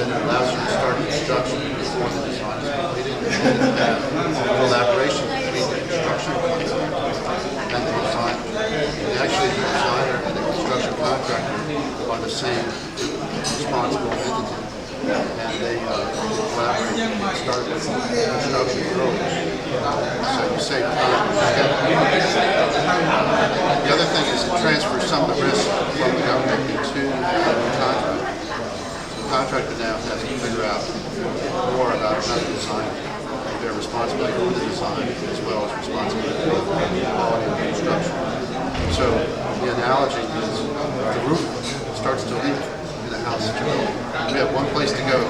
that it allows you to start construction before the design is completed, and have collaboration between the construction contractor and the designer. And actually, the designer and the construction contractor are the same responsible entity, and they collaborate and start construction early. So you save time. The other thing is it transfers some of the risk from the government to the contractor. The contractor now has to figure out more about how to design their responsibility for the design as well as responsibility for the quality of the construction. So the analogy is the roof starts to leak in the house that you're building. We have one place to go.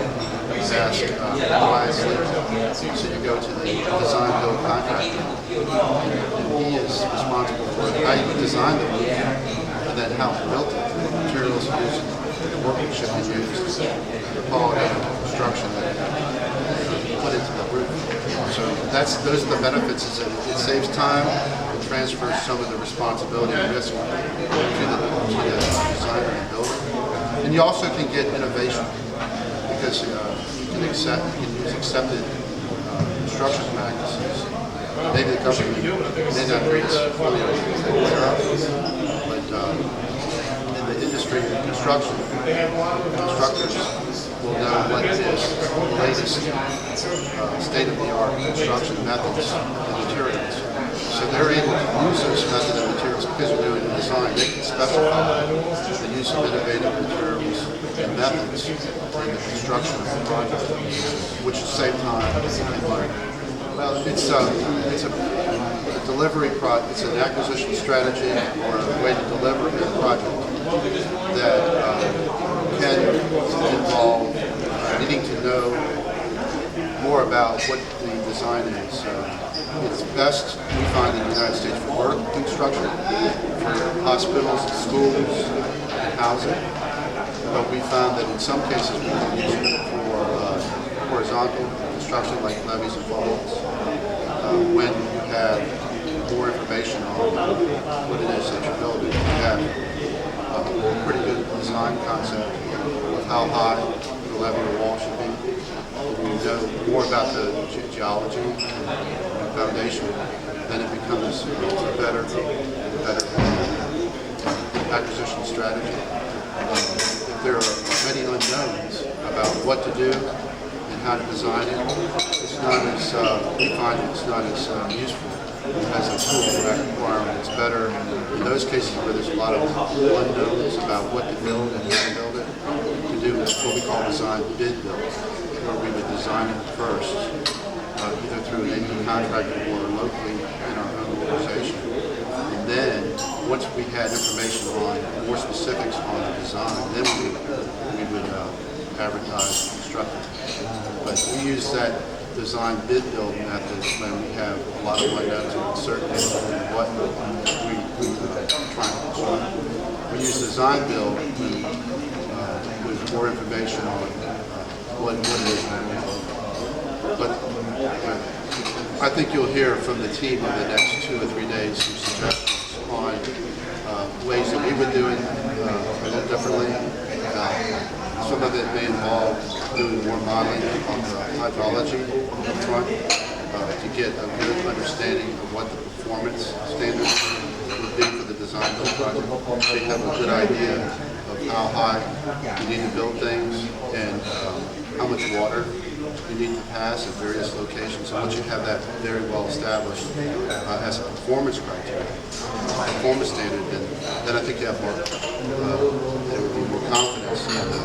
Ask why it's leaking. So you go to the design build contractor, and he is responsible for how you design the roof, and then how it's built, the materials used, the workmanship you use, the quality of the construction that you put into the roof. So those are the benefits. Is it saves time, it transfers some of the responsibility and risk to the designer and builder, and you also can get innovation because you can use accepted construction practices. Maybe the government may not be fully aware of, but in the industry of construction, constructors will know what is the latest state-of-the-art construction methods and materials. So they're able to use those methods and materials because they're doing the design. They can specify the use of innovative materials and methods in the construction of the project, which will save time and money. Well, it's a delivery project. It's an acquisition strategy or a way to deliver a project that can involve needing to know more about what the design is. It's best, we find, in the United States for work construction, for hospitals, schools, and housing. But we found that in some cases we can use it for horizontal construction like levees and falls. When you have more information on what it is that you're building, you have a pretty good design concept of how high the levee or wall should be. When you know more about the geology and foundation, then it becomes a better acquisition strategy. If there are many unknowns about what to do and how to design it, it's not as we find it's not as useful as a tool for that requirement. It's better in those cases where there's a lot of unknowns about what to build and how to build it, to do what we call design bid build, where we would design it first, either through an AP contractor or locally in our own organization. And then, once we had information on more specifics on the design, then we would advertise and construct it. But we use that design bid build method when we have a lot of unknowns and uncertainty in what we're trying to construct. We use design build with more information on what it is. But I think you'll hear from the team in the next 2 or 3 days some suggestions on ways that we would do it a little differently. Some of it may involve doing more modeling on the hydrology up front to get a good understanding of what the performance standards would be for the design build project. So you have a good idea of how high you need to build things and how much water you need to pass at various locations. And once you have that very well established as a performance criteria, performance standard, then I think you have more, there would be more confidence in the